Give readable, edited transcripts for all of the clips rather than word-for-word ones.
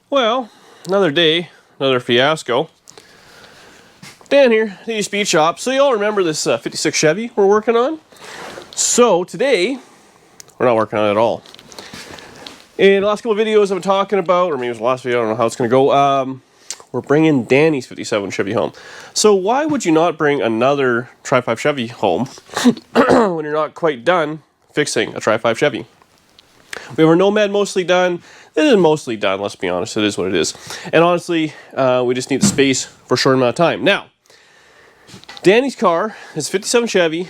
Well, another day, another fiasco. Dan here, the speed shop. So you all remember this 56 Chevy we're working on? So today, we're not working on it at all. In the last couple of videos I've been talking about, or maybe it was the last video, I don't know how it's going to go, we're bringing Dani's 57 Chevy home. So why would you not bring another Tri-5 Chevy home when you're not quite done fixing a Tri-5 Chevy? We have our Nomad mostly done. It is mostly done, let's be honest. It is what it is. And honestly, we just need the space for a short amount of time. Now, Dani's car is a 57 Chevy,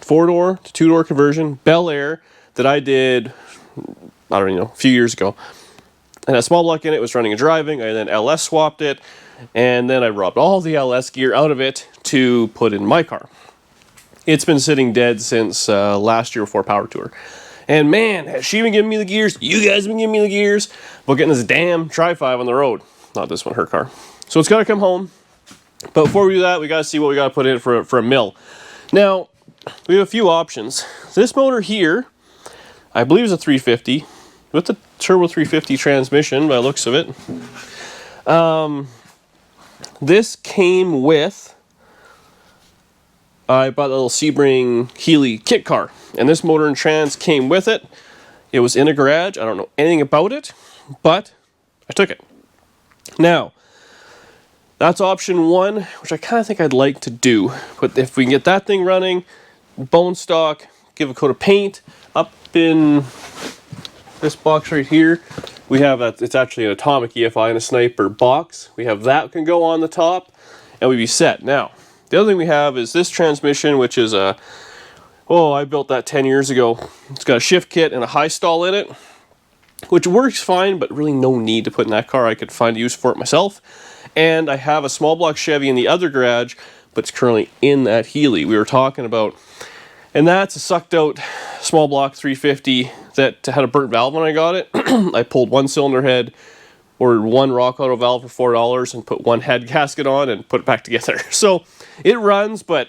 4-door to 2-door conversion, Bel Air, that I did, I don't even know, a few years ago. And had a small block in it, was running and driving. I then LS swapped it, and then I robbed all the LS gear out of it to put in my car. It's been sitting dead since last year before Power Tour. And man, has she been giving me the gears? You guys have been giving me the gears about getting this damn Tri-5 on the road. Not this one, her car. So it's got to come home. But before we do that, we got to see what we got to put in for a mill. Now, we have a few options. This motor here, I believe is a 350 with the turbo 350 transmission by the looks of it. This came with, I bought a little Sebring Healy kit car, and this motor and trans came with it. It was in a garage. I don't know anything about it, but I took it. Now, that's option one, which I kind of think I'd like to do. But if we can get that thing running, bone stock, give a coat of paint, up in this box right here, we have that. It's actually an Atomic EFI and a Sniper box. We have that can go on the top, and we'd be set. Now, the other thing we have is this transmission, which is a, I built that 10 years ago. It's got a shift kit and a high stall in it, which works fine, but really no need to put in that car. I could find a use for it myself. And I have a small block Chevy in the other garage, but it's currently in that Healy we were talking about. And that's a sucked out small block 350 that had a burnt valve when I got it. I pulled one cylinder head, ordered one rock auto valve for $4, and put one head gasket on and put it back together. So it runs, but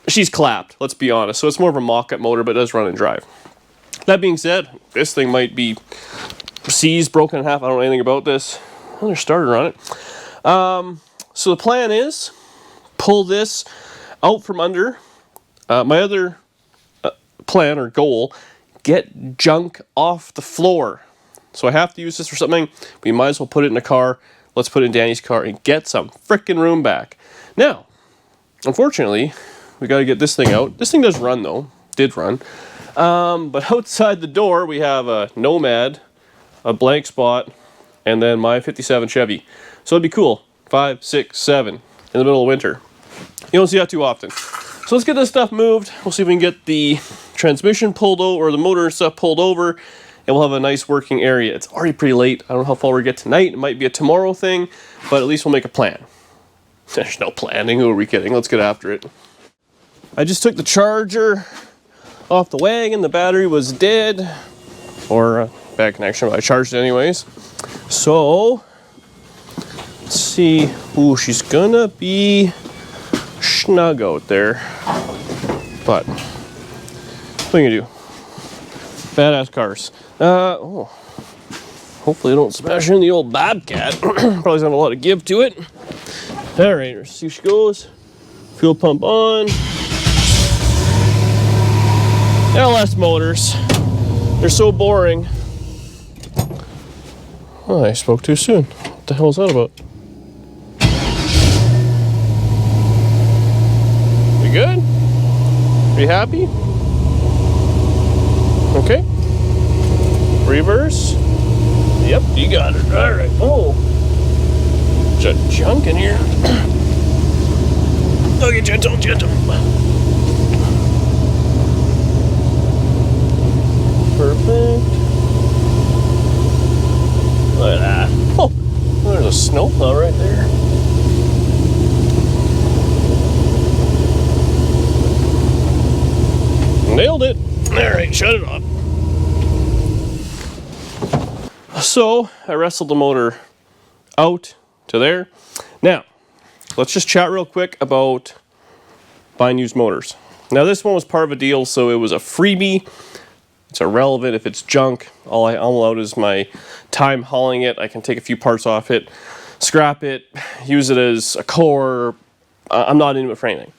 she's clapped, let's be honest. So it's more of a mock-up motor, but it does run and drive. That being said, this thing might be seized, broken in half. I don't know anything about this. Another starter on it. So the plan is pull this out from under. My other plan or goal, get junk off the floor. So I have to use this for something. We might as well put it in a car. Let's put it in Dani's car and get some frickin' room back. Now, unfortunately, we got to get this thing out. This thing does run though. Did run. But outside the door, we have a Nomad, a blank spot, and then my 57 Chevy. So it'd be cool. 5, 6, 7 in the middle of winter. You don't see that too often. So let's get this stuff moved. We'll see if we can get the transmission pulled over, or the motor and stuff pulled over, and we'll have a nice working area. It's already pretty late. I don't know how far we get tonight. It might be a tomorrow thing, but at least we'll make a plan. There's no planning. Who are we kidding? Let's get after it. I just took the charger off the wagon. The battery was dead, or bad connection, but I charged it anyways. So let's see. Ooh, she's gonna be snug out there, but what are you gonna do? Badass cars. Hopefully I don't smash in the old Bobcat. Probably doesn't have a lot of give to it. All right, let's see how she goes. Fuel pump on. LS motors. They're so boring. Oh, I spoke too soon. What the hell is that about? We good? Are you happy? Okay. Reverse. Yep, you got it. All right. Oh, there's a junk in here. Okay, gentle, gentle. Perfect. Look at that. Oh, there's a snowplow right there. Nailed it. All right, shut it off. So I wrestled the motor out to there. Now, let's just chat real quick about buying used motors. Now, this one was part of a deal, so it was a freebie It's irrelevant if it's junk. All I'm allowed is my time hauling it. I can take a few parts off it, scrap it, use it as a core. I'm not into it for anything.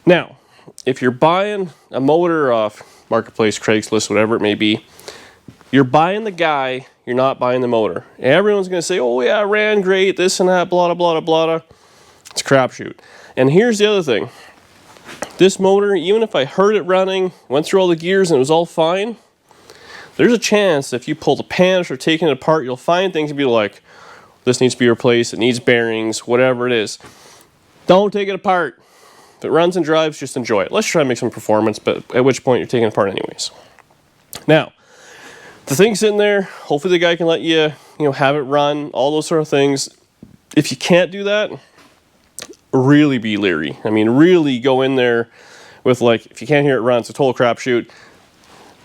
Now, if you're buying a motor off Marketplace, Craigslist, whatever it may be, you're buying the guy, you're not buying the motor. Everyone's going to say, oh yeah, it ran great, this and that, blah, blah, blah, blah. It's a crapshoot. And here's the other thing. This motor, even if I heard it running, went through all the gears and it was all fine, there's a chance if you pull the pans or taking it apart, you'll find things and be like, this needs to be replaced, it needs bearings, whatever it is. Don't take it apart. If it runs and drives, just enjoy it. Let's try to make some performance, but at which point you're taking it apart anyways. Now, the thing's sitting there. Hopefully the guy can let you, have it run, all those sort of things. If you can't do that, really be leery. I mean, really go in there with like, if you can't hear it run, it's a total crapshoot.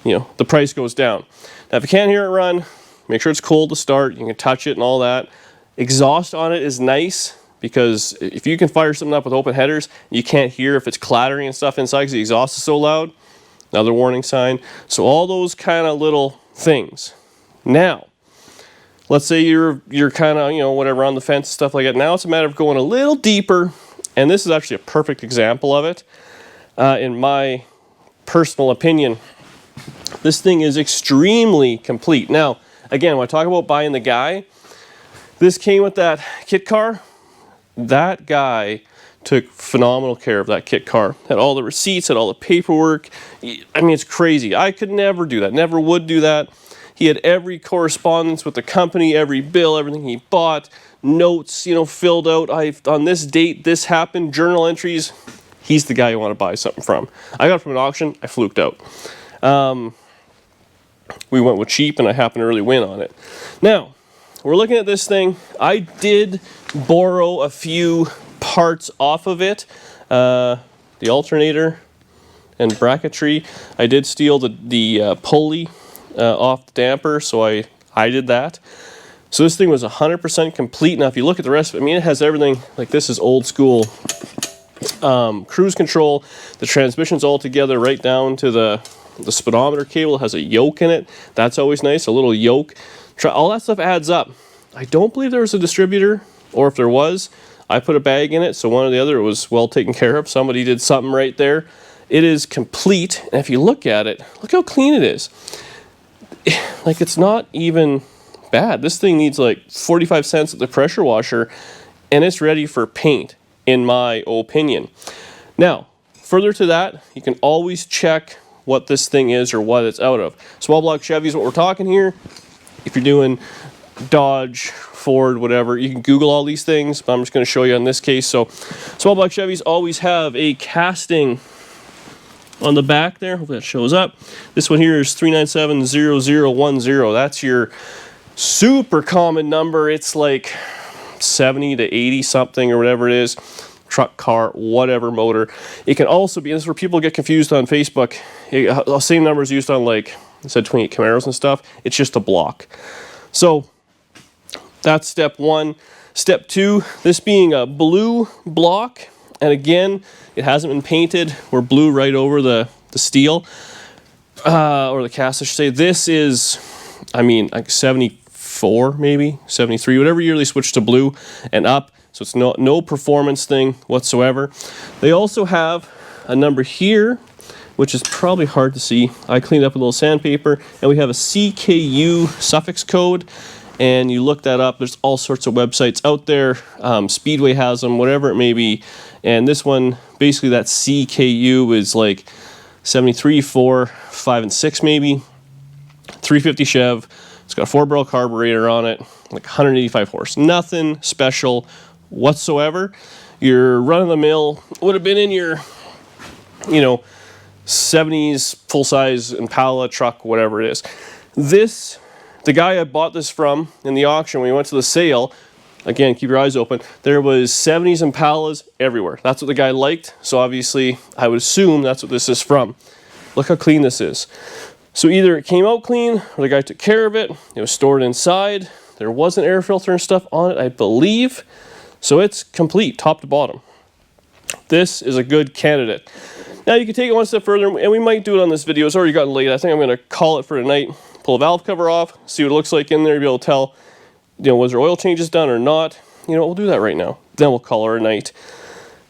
The price goes down. Now, if you can't hear it run, make sure it's cold to start. You can touch it and all that. Exhaust on it is nice because if you can fire something up with open headers, you can't hear if it's clattering and stuff inside because the exhaust is so loud. Another warning sign. So all those kind of little things. Now, let's say you're kind of, whatever, on the fence, stuff like that. Now it's a matter of going a little deeper, and this is actually a perfect example of it. In my personal opinion, this thing is extremely complete. Now, again, when I talk about buying the guy, this came with that kit car. That guy took phenomenal care of that kit car. Had all the receipts, had all the paperwork. I mean, it's crazy. I could never do that, never would do that. He had every correspondence with the company, every bill, everything he bought, notes, filled out. On this date, this happened, journal entries. He's the guy you want to buy something from. I got it from an auction. I fluked out. We went with cheap, and I happened to really win on it. Now, we're looking at this thing. I did borrow a few parts off of it. The alternator and bracketry. I did steal the pulley off the damper, so I did that. So this thing was 100% complete. Now if you look at the rest of it, I mean, it has everything. Like, this is old school cruise control. The transmission's all together right down to the speedometer cable. It has a yoke in it. That's always nice, a little yoke. All that stuff adds up. I don't believe there was a distributor, or if there was, I put a bag in it, so one or the other was well taken care of. Somebody did something right there. It is complete, and if you look at it, look how clean it is. Like, it's not even bad. This thing needs like 45 cents at the pressure washer, and it's ready for paint, in my opinion. Now, further to that, you can always check what this thing is or what it's out of. Small block Chevy is what we're talking here. If you're doing Dodge, Ford, whatever, you can Google all these things, but I'm just going to show you on this case. So small block Chevys always have a casting on the back there. Hopefully that shows up. This one here is 3970010. That's your super common number. It's like 70 to 80 something or whatever it is. Truck, car, whatever motor. It can also be, and this is where people get confused on Facebook. The same number is used on, like I said, 28 Camaros and stuff. It's just a block. So that's step one. Step two, this being a blue block, and again, it hasn't been painted. We're blue right over the steel, or the cast, I should say. This is, I mean, like 74 maybe, 73, whatever year they switched to blue and up. So it's no performance thing whatsoever. They also have a number here, which is probably hard to see. I cleaned up with a little sandpaper, and we have a CKU suffix code, and you look that up. There's all sorts of websites out there. Speedway has them, whatever it may be. And this one, basically that CKU is like 73, 4, 5, and 6 maybe. 350 Chev. It's got a 4-barrel carburetor on it, like 185 horse. Nothing special whatsoever. Your run-of-the-mill would have been in your, 70s full-size Impala truck, whatever it is. This, the guy I bought this from in the auction, when we went to the sale, again, keep your eyes open, there was 70s Impalas everywhere. That's what the guy liked, so obviously I would assume that's what this is from. Look how clean this is. So either it came out clean, or the guy took care of it, it was stored inside, there was an air filter and stuff on it, I believe, so it's complete, top to bottom. This is a good candidate. Now you can take it one step further, and we might do it on this video. It's already gotten late. I think I'm going to call it for tonight. Pull the valve cover off, see what it looks like in there, be able to tell, was there oil changes done or not. We'll do that right now. Then we'll call it a night.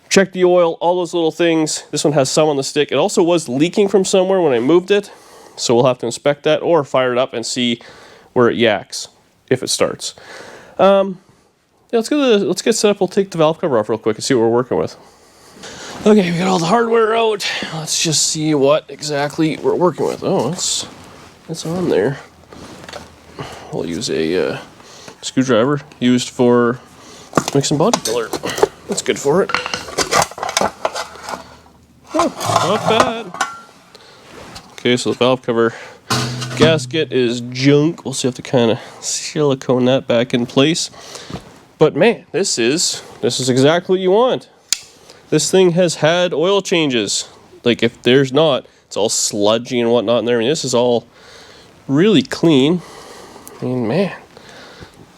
Check the oil, all those little things. This one has some on the stick. It also was leaking from somewhere when I moved it, so we'll have to inspect that or fire it up and see where it yaks, if it starts. Yeah, let's get set up. We'll take the valve cover off real quick and see what we're working with. Okay, we got all the hardware out. Let's just see what exactly we're working with. Oh, it's on there. We'll use a screwdriver used for mixing body filler. That's good for it. Oh, not bad. Okay, so the valve cover gasket is junk. We'll see if to kind of silicone that back in place. But man, this is exactly what you want. This thing has had oil changes. Like, if there's not, it's all sludgy and whatnot in there. I mean, this is all really clean. I mean, man,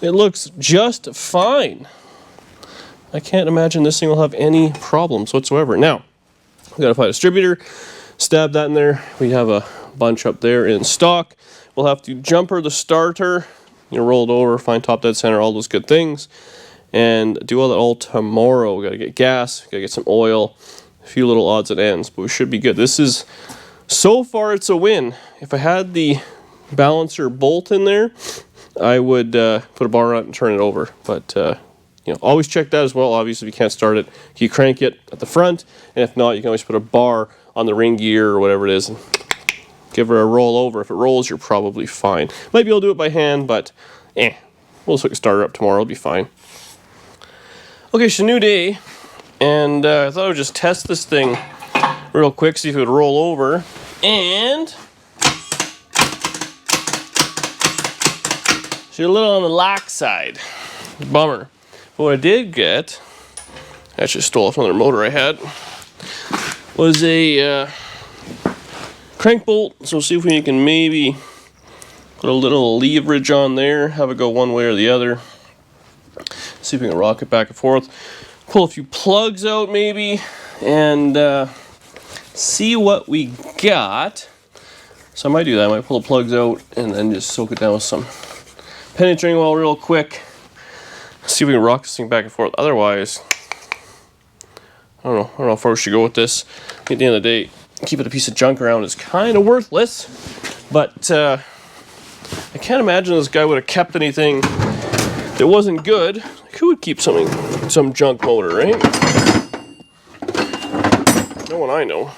it looks just fine. I can't imagine this thing will have any problems whatsoever. Now, we gotta find a distributor, stab that in there. We have a bunch up there in stock. We'll have to jumper the starter, roll it over, find top dead center, all those good things, and do all that all tomorrow. We gotta get gas, we gotta get some oil, a few little odds and ends, but we should be good. This is, so far it's a win. If I had the balancer bolt in there, I would put a bar on it and turn it over. But always check that as well. Obviously, if you can't start it, you crank it at the front, and if not, you can always put a bar on the ring gear or whatever it is and give her a roll over. If it rolls, you're probably fine. Might be able to do it by hand, but we'll just hook a starter up tomorrow. It'll be fine. Okay, it's a new day, and I thought I would just test this thing real quick, see if it would roll over, and she's a little on the lax side. Bummer. But what I did get, I actually stole off another motor I had, was a crank bolt. So we'll see if we can maybe put a little leverage on there, have it go one way or the other. See if we can rock it back and forth. Pull a few plugs out maybe, and see what we got. So I might do that. I might pull the plugs out and then just soak it down with some penetrating oil real quick. See if we can rock this thing back and forth. Otherwise, I don't know how far we should go with this. At the end of the day, keeping a piece of junk around is kind of worthless. But I can't imagine this guy would have kept anything that wasn't good. Like, who would keep some junk motor, right? No one I know.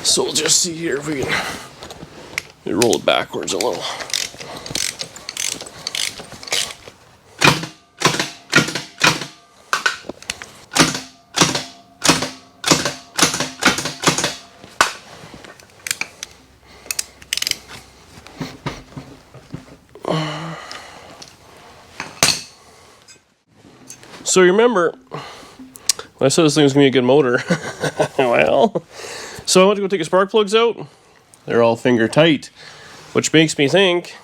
So we'll just see here if we can roll it backwards a little. So remember, when I said this thing was going to be a good motor, well, so I went to go take the spark plugs out. They're all finger tight, which makes me think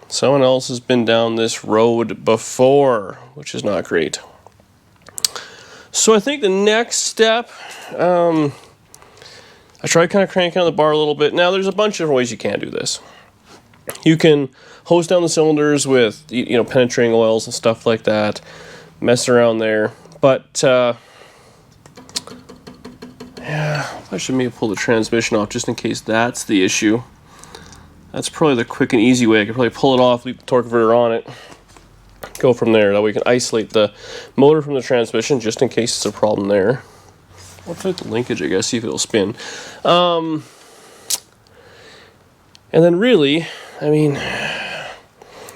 someone else has been down this road before, which is not great. So I think the next step, I tried kind of cranking on the bar a little bit. Now there's a bunch of different ways you can do this. You can hose down the cylinders with penetrating oils and stuff like that. Mess around there, but yeah, I should maybe pull the transmission off just in case that's the issue. That's probably the quick and easy way. I could probably pull it off, leave the torque converter on it, go from there. That way we can isolate the motor from the transmission just in case it's a problem there. I'll try the linkage, I guess, see if it'll spin. And then really, I mean,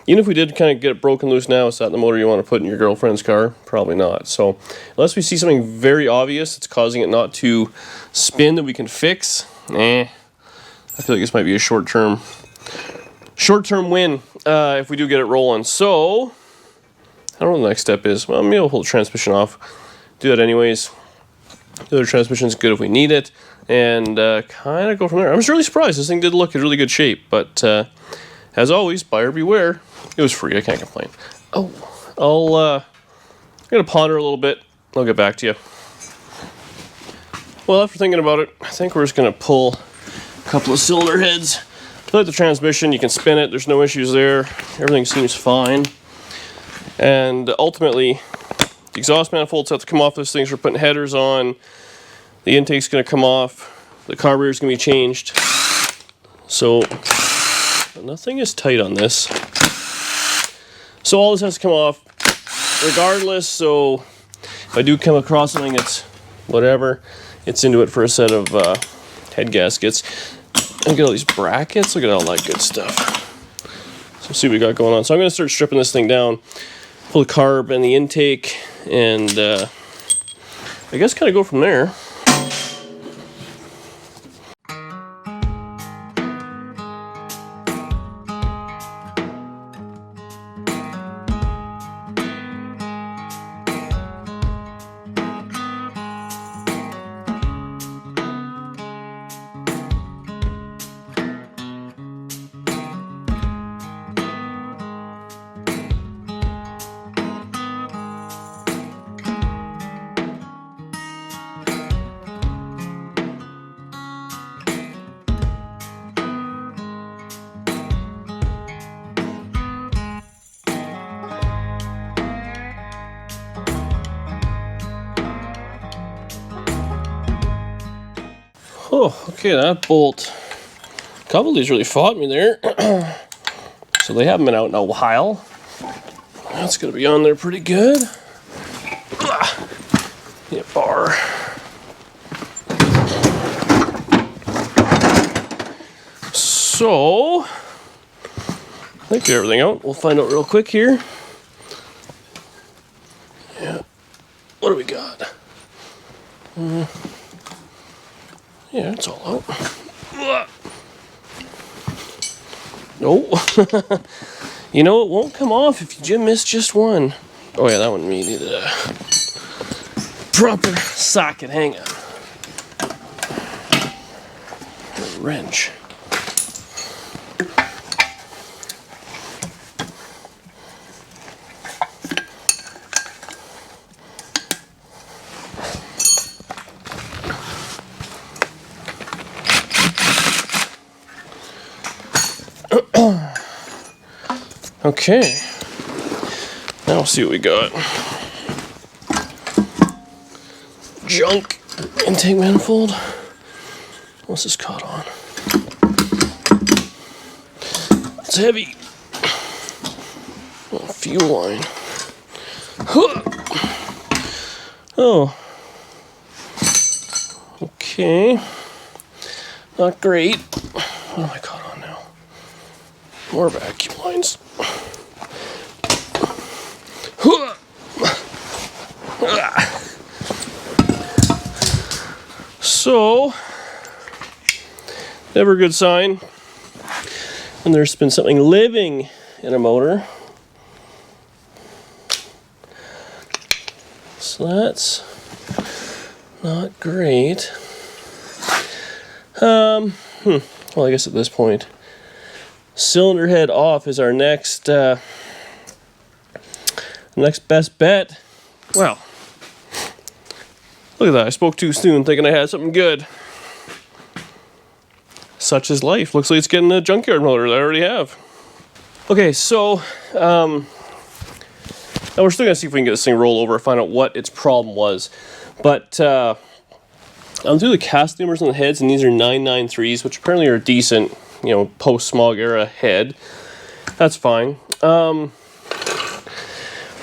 even if we did kind of get it broken loose now, is that the motor you want to put in your girlfriend's car? Probably not. So unless we see something very obvious that's causing it not to spin that we can fix, I feel like this might be a short-term win if we do get it rolling. So I don't know what the next step is. Well, maybe I'll pull the transmission off. Do that anyways. The other transmission's good if we need it, and kind of go from there. I was really surprised. This thing did look in really good shape, but as always, buyer beware. It was free. I can't complain. Oh, I'm gonna ponder a little bit. I'll get back to you. well, after thinking about it, I think we're just going to pull a couple of cylinder heads. Like the transmission, you can spin it, there's no issues there. Everything seems fine. And ultimately, the exhaust manifolds have to come off this thing, so we're putting headers on. The intake's going to come off. The carburetor's going to be changed. So, nothing is tight on this. So all this has to come off regardless, so if I do come across something that's whatever, it's into it for a set of head gaskets. Look at all these brackets, look at all that good stuff. So see what we got going on. So I'm going to start stripping this thing down, pull the carb and the intake, and I guess kind of go from there. Oh, okay, that bolt, a couple of these really fought me there. So they haven't been out in a while. That's going to be on there pretty good. Yeah, bar. So, I think get everything out. We'll find out real quick here. Yeah, what do we got? Yeah, it's all out. No. You know, it won't come off if you miss just one. Oh yeah, that one needed a proper socket. Hang on. A wrench. Okay, now we'll see what we got. Junk intake manifold. What's this caught on? It's heavy. Oh, fuel line. Oh. Okay. Not great. What am I caught on now? More vacuum lines. So, never a good sign when there's been something living in a motor. So that's not great. Well, I guess at this point, cylinder head off is our next best bet. Well, look at that. I spoke too soon thinking I had something good. Such is life. Looks like it's getting a junkyard motor that I already have. Okay, so now we're still going to see if we can get this thing roll over, find out what its problem was. But I'm through the cast numbers on the heads, and these are 993s, which apparently are decent, you know, post-smog era head. That's fine. From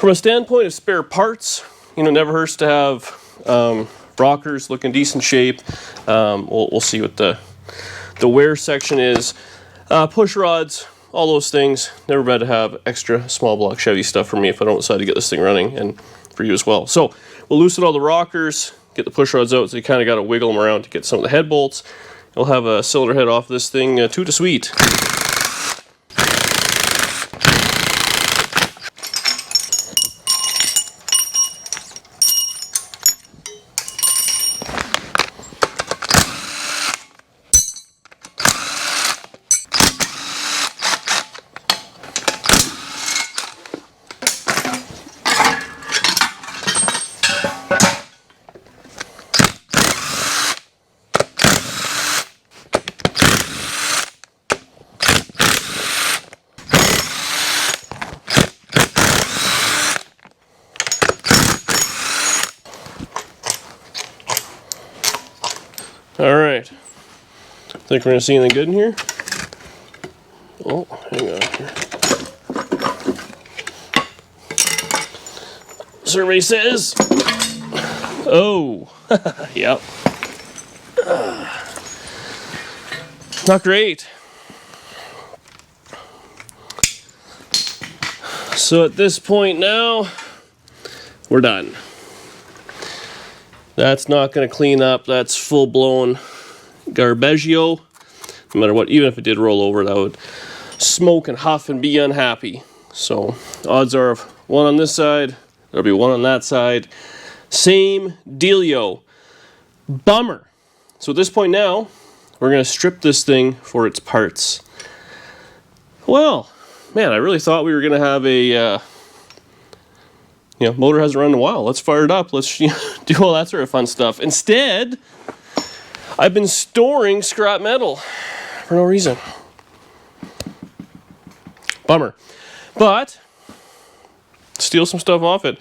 a standpoint of spare parts, you know, never hurts to have rockers look in decent shape. We'll see what the wear section is. Push rods, all those things. Never bad to have extra small block Chevy stuff for me if I don't decide to get this thing running, and for you as well. So we'll loosen all the rockers, get the push rods out, so you kind of got to wiggle them around to get some of the head bolts. We'll have a cylinder head off this thing, toot a sweet. All right. Think we're gonna see anything good in here? Oh, hang on here. Survey says, oh, yep. Not great. So at this point now, we're done. That's not going to clean up. That's full-blown garbaggio. No matter what, even if it did roll over, that would smoke and huff and be unhappy. So odds are one on this side, there'll be one on that side. Same dealio. Bummer. So at this point now, we're going to strip this thing for its parts. Well, man, I really thought we were going to have a, motor hasn't run in a while. Let's fire it up. Let's do all that sort of fun stuff. Instead, I've been storing scrap metal for no reason. Bummer. But, steal some stuff off it.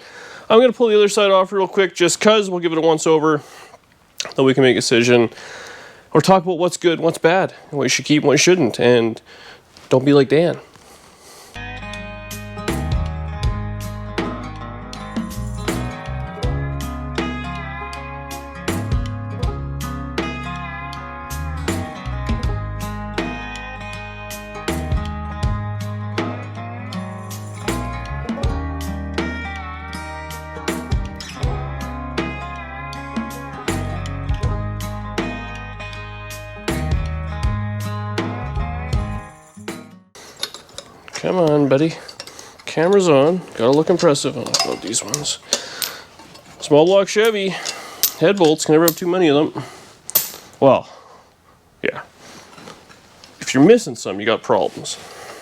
I'm going to pull the other side off real quick just because we'll give it a once over. Then we can make a decision. Or talk about what's good, what's bad, and what you should keep and what you shouldn't. And don't be like Dan. Come on, buddy. Camera's on. Gotta look impressive. I'll upload these ones. Small block Chevy. Head bolts. Can never have too many of them. Well, yeah. If you're missing some, you got problems.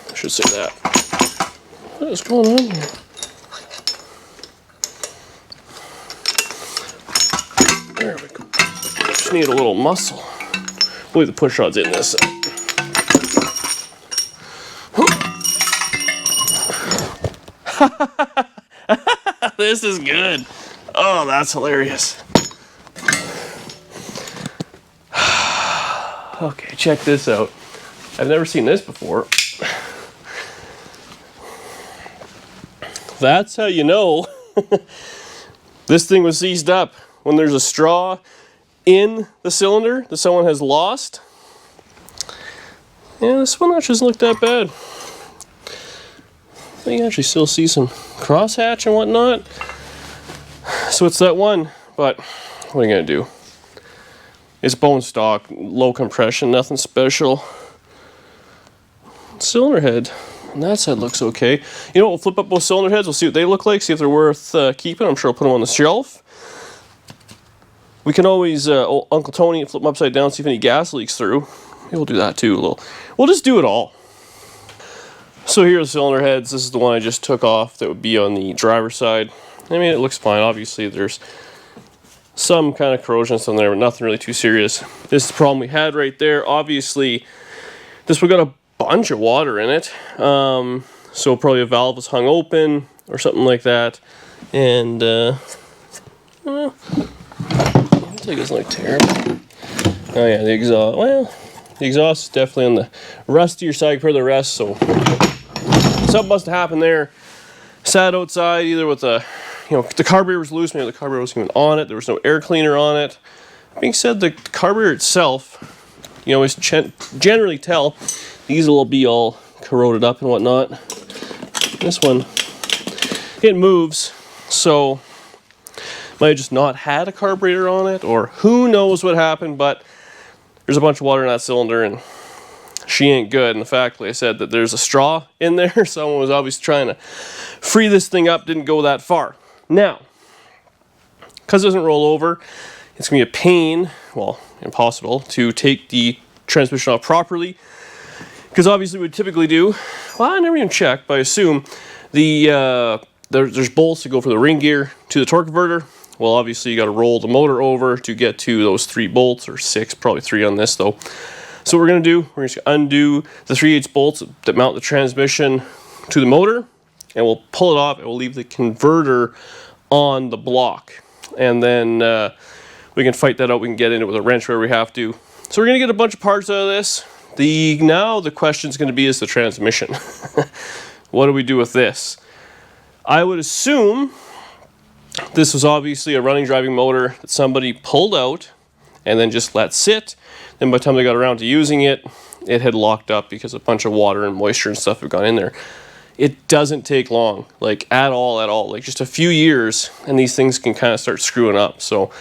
I should say that. What is going on here? There we go. Just need a little muscle. I believe the push rod's in this. This is good. Oh, that's hilarious. Okay, check this out. I've never seen this before. That's how you know this thing was seized up. When there's a straw in the cylinder that someone has lost. Yeah, this one actually doesn't look that bad. You can actually still see some crosshatch and whatnot. So it's that one, but what are you going to do? It's bone stock, low compression, nothing special. Cylinder head on that side looks okay. You know what, we'll flip up both cylinder heads, we'll see what they look like, see if they're worth keeping. I'm sure I'll put them on the shelf. We can always, Uncle Tony, flip them upside down, see if any gas leaks through. Maybe we'll do that too a little. We'll just do it all. So here are the cylinder heads. This is the one I just took off that would be on the driver's side. I mean, it looks fine. Obviously, there's some kind of corrosion on there, but nothing really too serious. This is the problem we had right there. Obviously, this one got a bunch of water in it. So probably a valve was hung open or something like that. And, well, I think it's like terrible. Oh yeah, the exhaust. Well, the exhaust is definitely on the rustier side compared to the rest, so something must have happened there. Sat outside either with the carburetor was loose, maybe the carburetor wasn't even on it, there was no air cleaner on it. That being said, the carburetor itself, you always generally tell these will be all corroded up and whatnot. This one, it moves, so might have just not had a carburetor on it, or who knows what happened, but there's a bunch of water in that cylinder and she ain't good. And the fact, like I said, that there's a straw in there, someone was obviously trying to free this thing up, didn't go that far. Now, because it doesn't roll over, it's going to be a pain, well, impossible, to take the transmission off properly. Because obviously what we typically do, well, I never even checked, but I assume there's bolts that go from the ring gear to the torque converter. Well, obviously you got to roll the motor over to get to those 3 bolts, or 6, probably 3 on this though. So what we're going to do, we're just going to undo the 3/8 bolts that mount the transmission to the motor, and we'll pull it off and we'll leave the converter on the block. And then we can fight that out. We can get in it with a wrench where we have to. So we're going to get a bunch of parts out of this. Now the question is going to be is the transmission. What do we do with this? I would assume this was obviously a running driving motor that somebody pulled out and then just let sit. Then by the time they got around to using it, it had locked up because a bunch of water and moisture and stuff had gone in there. It doesn't take long, like at all. Like just a few years and these things can kind of start screwing up. So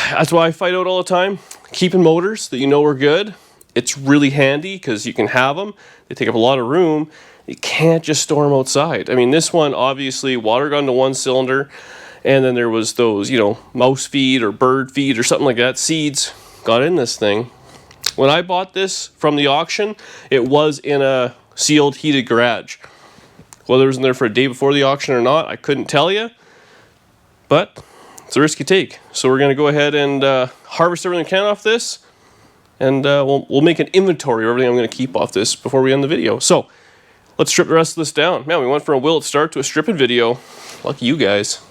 that's why I fight out all the time. Keeping motors that you know are good. It's really handy because you can have them. They take up a lot of room. You can't just store them outside. I mean, this one, obviously, water got into one cylinder, and then there was those, you know, mouse feed or bird feed or something like that. Seeds got in this thing. When I bought this from the auction, it was in a sealed, heated garage. Whether it was in there for a day before the auction or not, I couldn't tell you. But it's a risk you take. So we're going to go ahead and harvest everything we can off this. And we'll make an inventory of everything I'm going to keep off this before we end the video. So let's strip the rest of this down. Man, we went from a will at start to a stripping video. Lucky you guys.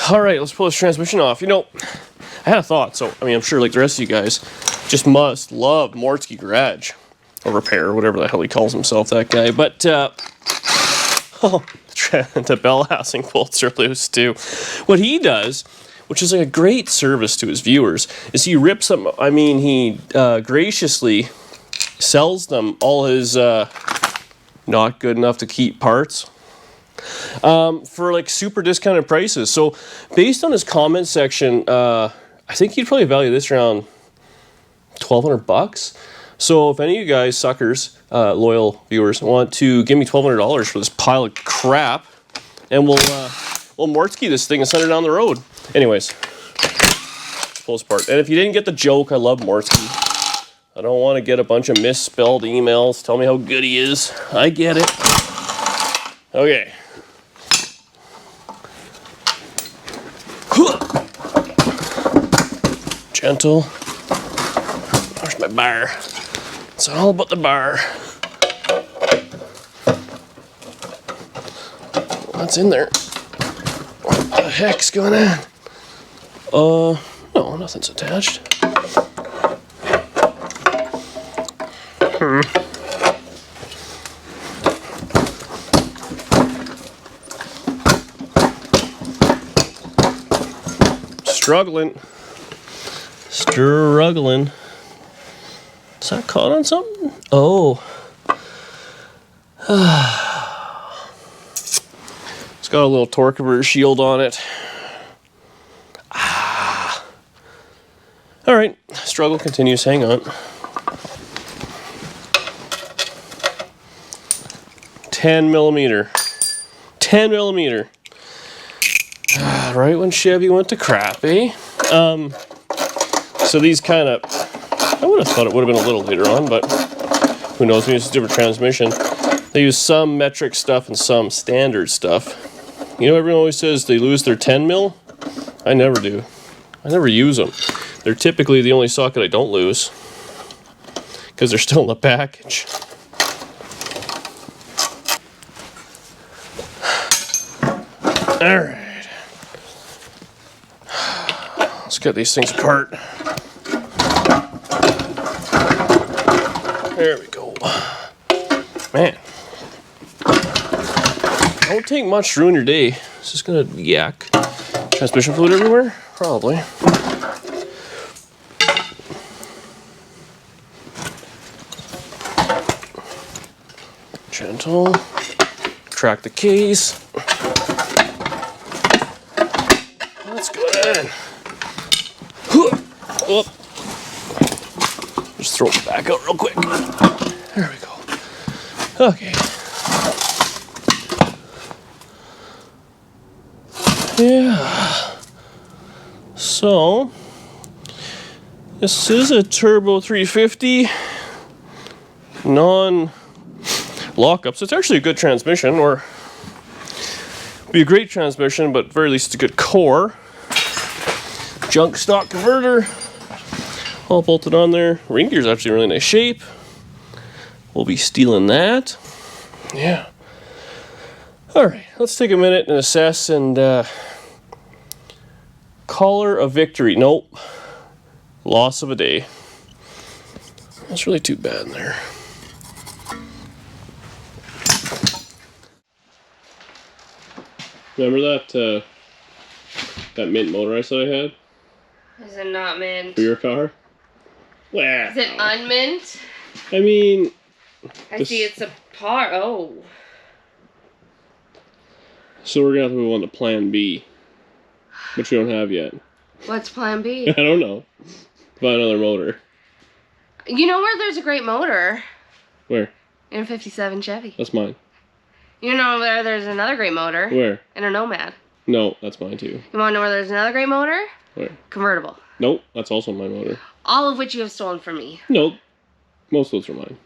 All right, let's pull this transmission off. You know, I had a thought. So, I mean, I'm sure like the rest of you guys just must love Mortsky Garage. Or Repair, whatever the hell he calls himself, that guy. But, the bell housing bolts are loose too. What he does, which is like a great service to his viewers, is he rips them. I mean, he graciously sells them all his not good enough to keep parts for like super discounted prices. So based on his comment section, I think he'd probably value this around $1,200. So if any of you guys, suckers, loyal viewers, want to give me $1,200 for this pile of crap, and we'll Mortsky this thing and send it down the road. Anyways, let's pull this apart. And if you didn't get the joke, I love Mortsky. I don't want to get a bunch of misspelled emails. Tell me how good he is. I get it. Okay. Gentle. Where's my bar? It's all about the bar. What's in there? What the heck's going on? No, nothing's attached. Struggling. Is that caught on something? Oh. It's got a little torque converter shield on it. All right, struggle continues. Hang on. 10 millimeter. 10 millimeter. Right when Chevy went to crap, eh? So these kind of, I would have thought it would have been a little later on, but who knows? Maybe it's a different transmission. They use some metric stuff and some standard stuff. You know, everyone always says they lose their 10 mil. I never do. I never use them. They're typically the only socket I don't lose because they're still in the package. All right. Let's get these things apart. There we go. Man. Don't take much to ruin your day. It's just gonna yak. Transmission fluid everywhere? Probably. Gentle. Track the case. Let's go in. Oh. Just throw it back out real quick. There we go. Okay. Yeah. So, this is a turbo 350 non-lockup. So it's actually a good transmission, or be a great transmission, but at very least it's a good core. Junk stock converter. All bolted on there. Ring gear's actually in really nice shape. We'll be stealing that. Yeah. Alright, let's take a minute and assess and Collar of victory. Nope. Loss of a day. That's really too bad in there. Remember that that mint motor I said I had? Is it not mint? For your car? Well, is it unmint? I mean... I see it's a par... Oh. So we're going to have to move on to plan B. Which we don't have yet. What's plan B? I don't know. Buy another motor. You know where there's a great motor? Where? In a 57 Chevy. That's mine. You know where there's another great motor? Where? In a Nomad. No, that's mine too. You want to know where there's another great motor? Where? Convertible. Nope, that's also my motor. All of which you have stolen from me. Nope. Most of those are mine.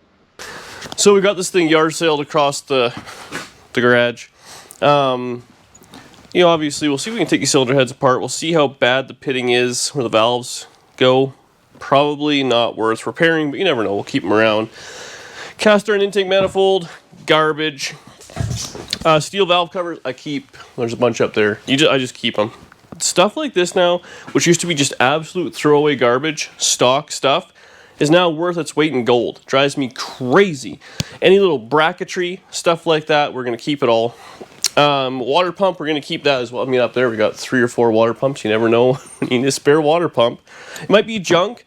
So we got this thing yard sailed across the garage. You know, obviously, we'll see if we can take these cylinder heads apart. We'll see how bad the pitting is, where the valves go. Probably not worth repairing, but you never know. We'll keep them around. Cast iron intake manifold, garbage. Steel valve covers, I keep. There's a bunch up there. I just keep them. Stuff like this now, which used to be just absolute throwaway garbage, stock stuff, is now worth its weight in gold. Drives me crazy. Any little bracketry, stuff like that, we're going to keep it all. Water pump, we're going to keep that as well. I mean, up there we got 3 or 4 water pumps. You never know when you need a spare water pump. It might be junk,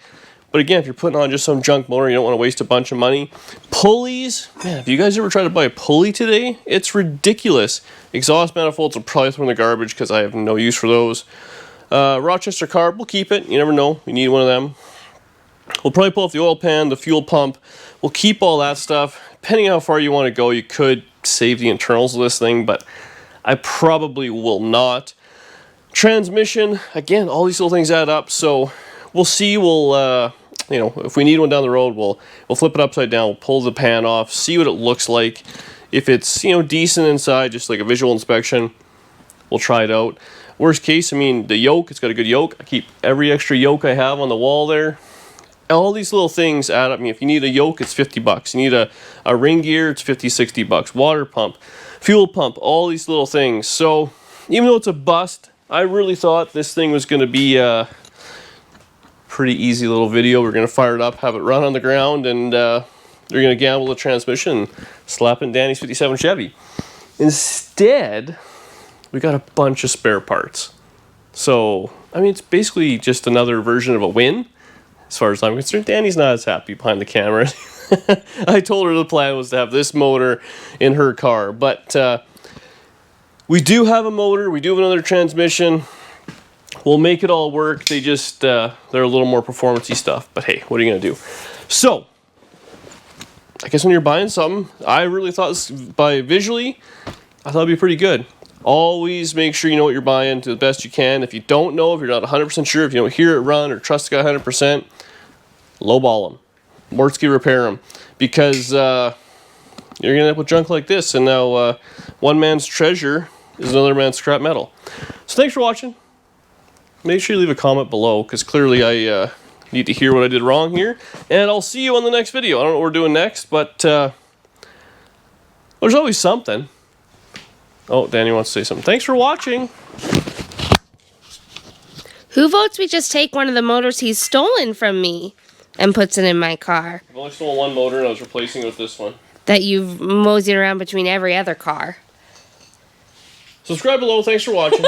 but again, if you're putting on just some junk motor, you don't want to waste a bunch of money. Pulleys, man, have you guys ever tried to buy a pulley today? It's ridiculous. Exhaust manifolds will probably throw in the garbage because I have no use for those. Rochester carb, we'll keep it. You never know. We need one of them. We'll probably pull off the oil pan, the fuel pump. We'll keep all that stuff. Depending on how far you want to go, you could save the internals of this thing, but I probably will not. Transmission, again, all these little things add up, so we'll see. We'll, you know, if we need one down the road, we'll flip it upside down, we'll pull the pan off, see what it looks like. If it's, you know, decent inside, just like a visual inspection, we'll try it out. Worst case, I mean, the yoke, it's got a good yoke. I keep every extra yoke I have on the wall there. All these little things add up. I mean, if you need a yoke, it's $50. You need a ring gear, it's $50-$60. Water pump, fuel pump, all these little things. So even though it's a bust, I really thought this thing was going to be a pretty easy little video. We're going to fire it up, have it run on the ground, and they're going to gamble the transmission and slap in Dani's 57 Chevy. Instead, we got a bunch of spare parts. So, I mean, it's basically just another version of a win. As far as I'm concerned, Dani's not as happy behind the camera. I told her the plan was to have this motor in her car. But we do have a motor. We do have another transmission. We'll make it all work. They just, they're a little more performance-y stuff. But hey, what are you going to do? So, I guess when you're buying something, I really thought this, by visually, I thought it'd be pretty good. Always make sure you know what you're buying to the best you can. If you don't know, if you're not 100% sure, if you don't hear it run or trust the guy 100%, lowball them. Mortsky repair them. Because you're going to end up with junk like this. And now one man's treasure is another man's scrap metal. So thanks for watching. Make sure you leave a comment below, because clearly I need to hear what I did wrong here. And I'll see you on the next video. I don't know what we're doing next, but there's always something. Oh, Dani wants to say something. Thanks for watching. Who votes we just take one of the motors he's stolen from me and puts it in my car? I've only stolen one motor and I was replacing it with this one. That you've moseyed around between every other car. Subscribe below. Thanks for watching.